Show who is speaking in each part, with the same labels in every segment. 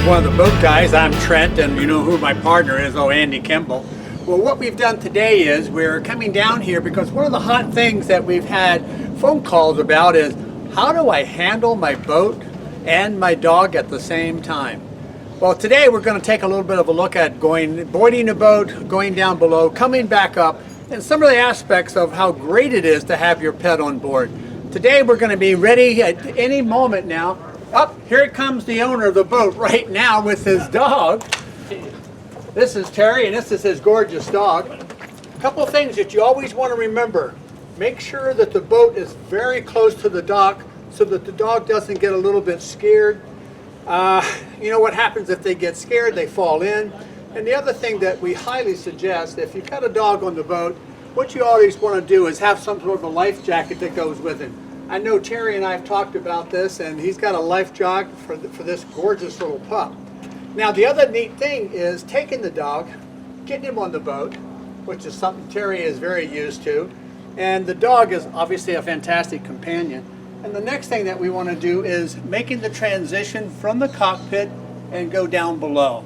Speaker 1: one of the boat guys. I'm Trent, and you know who my partner is, Andy Kimbel. Well, what we've done today is we're coming down here because one of the hot things that we've had phone calls about is how do I handle my boat and my dog at the same time? Well, today we're going to take a little bit of a look at boarding a boat, going down below, coming back up, and some of the aspects of how great it is to have your pet on board. Today we're going to be ready at any moment now. Here comes the owner of the boat right now with his dog. This is Terry, and this is his gorgeous dog. A couple of things that you always want to remember. Make sure that the boat is very close to the dock so that the dog doesn't get a little bit scared. You know what happens if they get scared? They fall in. And the other thing that we highly suggest, if you've got a dog on the boat, what you always want to do is have some sort of a life jacket that goes with it. I know Terry and I have talked about this, and he's got a life jacket for this gorgeous little pup. Now, the other neat thing is taking the dog, getting him on the boat, which is something Terry is very used to, and the dog is obviously a fantastic companion. And the next thing that we want to do is making the transition from the cockpit and go down below.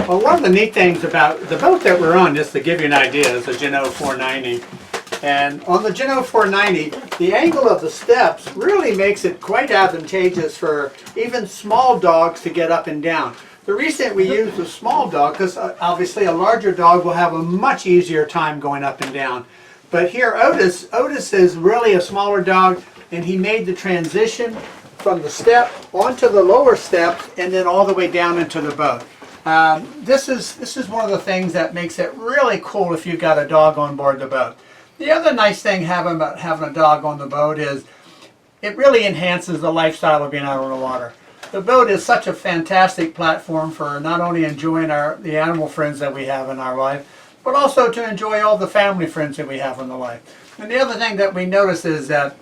Speaker 1: Well, one of the neat things about the boat that we're on, just to give you an idea, is a Genoa 490. And on the Genoa 490, the angle of the steps really makes it quite advantageous for even small dogs to get up and down. The reason we use the small dog, because obviously a larger dog will have a much easier time going up and down. But here Otis is really a smaller dog, and he made the transition from the step onto the lower steps and then all the way down into the boat. This is one of the things that makes it really cool if you've got a dog on board the boat. The other nice thing about having a dog on the boat is it really enhances the lifestyle of being out on the water. The boat is such a fantastic platform for not only enjoying the animal friends that we have in our life, but also to enjoy all the family friends that we have in the life. And the other thing that we notice is that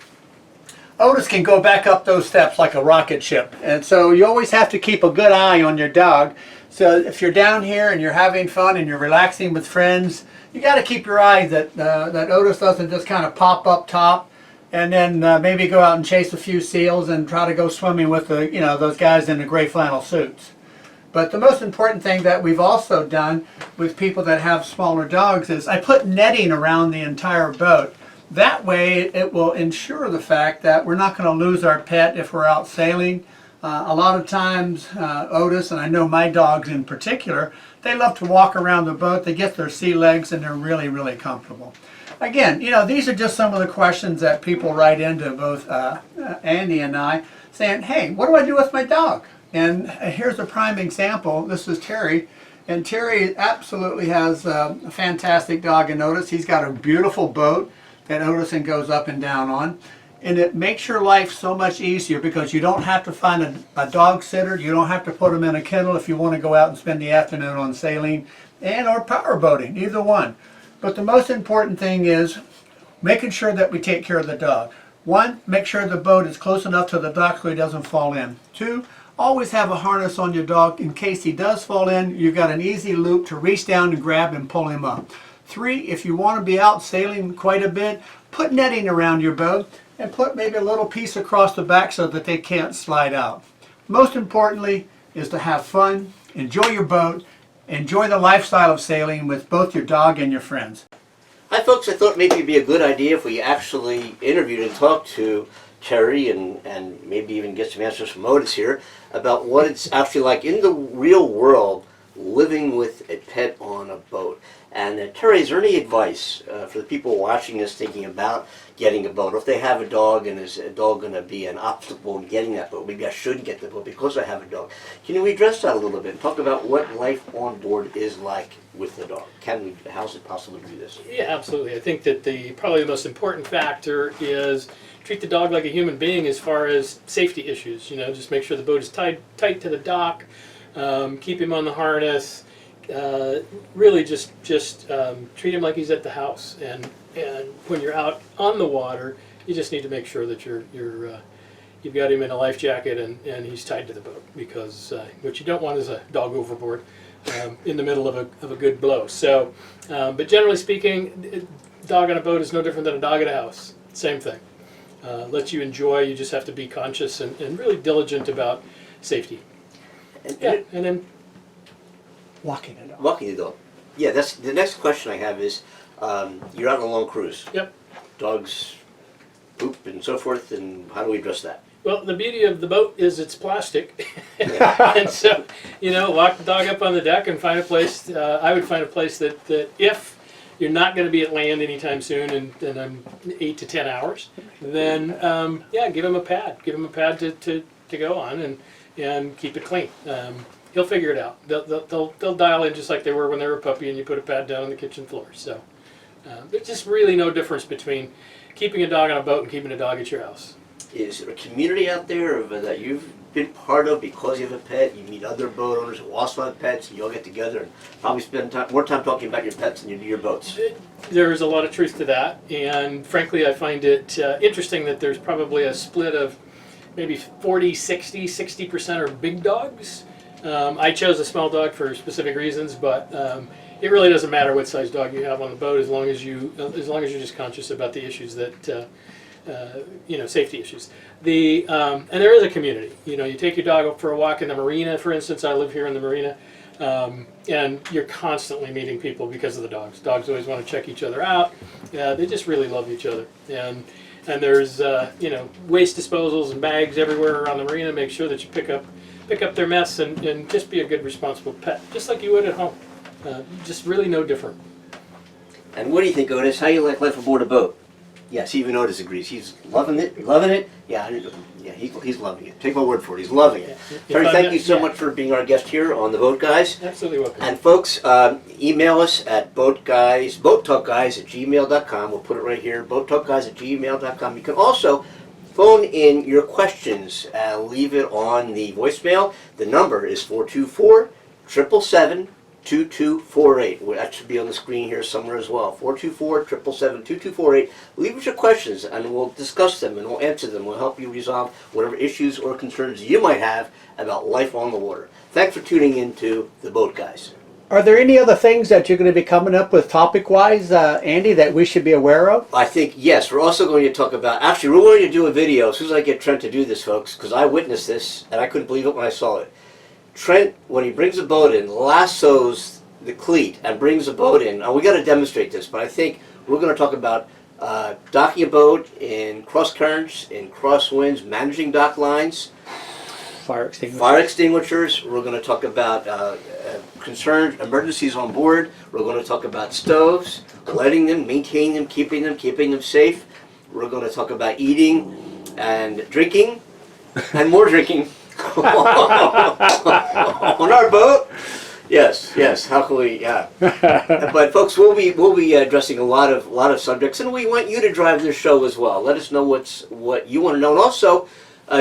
Speaker 1: Otis can go back up those steps like a rocket ship. And so you always have to keep a good eye on your dog. So if you're down here and you're having fun and you're relaxing with friends, you got to keep your eye that Otis doesn't just kind of pop up top and then maybe go out and chase a few seals and try to go swimming with those guys in the gray flannel suits. But the most important thing that we've also done with people that have smaller dogs is I put netting around the entire boat. That way it will ensure the fact that we're not going to lose our pet if we're out sailing. A lot of times Otis, and I know my dogs in particular, they love to walk around the boat. They get their sea legs and they're really, really comfortable. Again, these are just some of the questions that people write into both Andy and I saying, hey, what do I do with my dog? And here's a prime example. This is Terry. And Terry absolutely has a fantastic dog in Otis. He's got a beautiful boat that Otis goes up and down on. And it makes your life so much easier because you don't have to find a dog sitter. You don't have to put them in a kennel if you want to go out and spend the afternoon on sailing or power boating, either one. But the most important thing is making sure that we take care of the dog. One, make sure the boat is close enough to the dock so he doesn't fall in. Two, always have a harness on your dog in case he does fall in. You've got an easy loop to reach down and grab and pull him up. Three, if you want to be out sailing quite a bit, put netting around your boat and put maybe a little piece across the back so that they can't slide out. Most importantly is to have fun, enjoy your boat, enjoy the lifestyle of sailing with both your dog and your friends.
Speaker 2: Hi folks, I thought maybe it'd be a good idea if we actually interviewed and talked to Terry and maybe even get some answers from Otis here about what it's actually like in the real world living with a pet on a boat. And Terry, is there any advice for the people watching this thinking about getting a boat? Or if they have a dog and is a dog going to be an obstacle in getting that boat, maybe I should get the boat because I have a dog. Can we address that a little bit and talk about what life on board is like with the dog? How is it possible to do this?
Speaker 3: Yeah, absolutely. I think that probably the most important factor is treat the dog like a human being as far as safety issues. Just make sure the boat is tight to the dock, keep him on the harness. Really just treat him like he's at the house, and when you're out on the water, you just need to make sure that you've got him in a life jacket and he's tied to the boat, because what you don't want is a dog overboard in the middle of a good blow. So, but generally speaking, dog on a boat is no different than a dog at a house. Same thing. Lets you enjoy. You just have to be conscious and really diligent about safety. Yeah, and then
Speaker 1: Walking it up.
Speaker 2: Walking the dog. Yeah, that's the next question I have is, you're out on a long cruise.
Speaker 3: Yep.
Speaker 2: Dogs poop and so forth, and how do we address that?
Speaker 3: Well, the beauty of the boat is it's plastic, and so walk the dog up on the deck and find a place. I would find a place that if you're not going to be at land anytime soon, in 8 to 10 hours, then give him a pad. Give him a pad to go on and keep it clean. He'll figure it out. They'll dial in just like they were when they were a puppy, and you put a pad down on the kitchen floor. So there's just really no difference between keeping a dog on a boat and keeping a dog at your house.
Speaker 2: Is there a community out there that you've been part of because you have a pet? You meet other boat owners who also have pets, and you all get together and probably spend more time talking about your pets than you do your boats.
Speaker 3: There's a lot of truth to that, and frankly I find it interesting that there's probably a split of maybe 60% are big dogs. I chose a small dog for specific reasons, but it really doesn't matter what size dog you have on the boat as long as you're just conscious about the issues that safety issues. And there is a community. You take your dog for a walk in the marina, for instance. I live here in the marina, and you're constantly meeting people because of the dogs. Dogs always want to check each other out. They just really love each other. And there's waste disposals and bags everywhere around the marina. Make sure that you pick up their mess and just be a good, responsible pet, just like you would at home. Just really no different.
Speaker 2: And what do you think, Otis? How you like life aboard a boat? Yes, even Otis agrees. He's loving it. Loving it? Yeah, he's loving it. Take my word for it. He's loving it. Terry, thank you so much for being our guest here on The Boat Guys.
Speaker 3: Absolutely welcome.
Speaker 2: And folks, email us at boattalkguys@gmail.com. We'll put it right here, boattalkguys@gmail.com. You can also phone in your questions. Leave it on the voicemail. The number is 424-777-2248. That should be on the screen here somewhere as well. 424-777-2248. Leave us your questions and we'll discuss them and we'll answer them. We'll help you resolve whatever issues or concerns you might have about life on the water. Thanks for tuning in to The Boat Guys.
Speaker 1: Are there any other things that you're going to be coming up with topic-wise, Andy, that we should be aware of?
Speaker 2: I think, yes, we're also going to talk about, actually, we're going to do a video as soon as I get Trent to do this, folks, because I witnessed this and I couldn't believe it when I saw it. Trent, when he brings a boat in, lassos the cleat and brings a boat in. Now, we got to demonstrate this, but I think we're going to talk about docking a boat in cross currents, in crosswinds, managing dock lines,
Speaker 1: Fire extinguisher.
Speaker 2: fire extinguishers. We're going to talk about concerned emergencies on board. We're going to talk about stoves, lighting them, maintaining them, keeping them safe. We're going to talk about eating and drinking and more drinking on our boat. Yes. How can we? Yeah. But folks, we'll be addressing a lot of subjects, and we want you to drive this show as well. Let us know what you want to know, and also,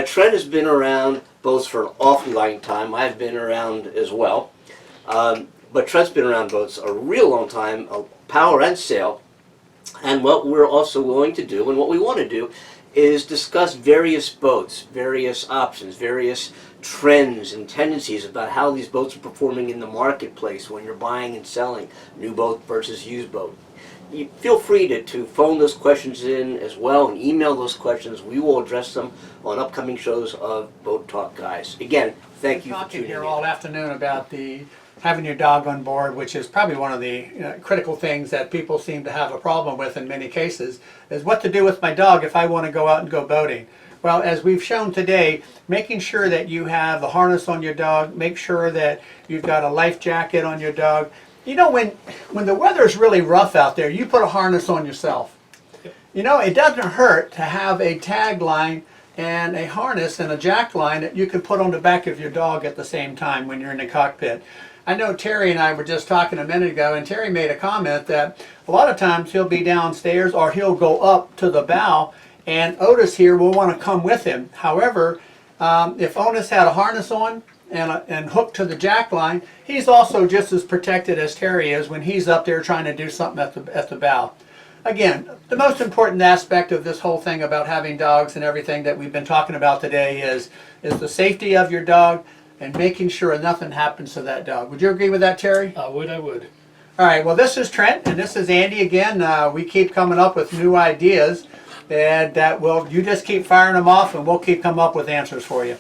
Speaker 2: Trent has been around boats for an awfully long time. I've been around as well, but Trent's been around boats a real long time, power and sail. And what we're also willing to do, and what we want to do, is discuss various boats, various options, various trends and tendencies about how these boats are performing in the marketplace when you're buying and selling new boat versus used boat. You feel free to phone those questions in as well and email those questions. We will address them on upcoming shows of Boat Talk Guys. Again, thank you for
Speaker 1: Talking
Speaker 2: tuning
Speaker 1: here
Speaker 2: in.
Speaker 1: all afternoon about having your dog on board, which is probably one of the critical things that people seem to have a problem with in many cases, is what to do with my dog if I want to go out and go boating. Well, as we've shown today, making sure that you have the harness on your dog, make sure that you've got a life jacket on your dog. You know, when the weather's really rough out there, you put a harness on yourself. You know, it doesn't hurt to have a tag line and a harness and a jack line that you can put on the back of your dog at the same time when you're in the cockpit. I know Terry and I were just talking a minute ago, and Terry made a comment that a lot of times he'll be downstairs or he'll go up to the bow, and Otis here will want to come with him. However, if Otis had a harness on and hooked to the jack line, he's also just as protected as Terry is when he's up there trying to do something at the bow. Again, the most important aspect of this whole thing about having dogs and everything that we've been talking about today is the safety of your dog and making sure nothing happens to that dog. Would you agree with that, Terry?
Speaker 3: I would.
Speaker 1: All right, well, this is Trent, and this is Andy again. We keep coming up with new ideas, and you just keep firing them off, and we'll keep coming up with answers for you.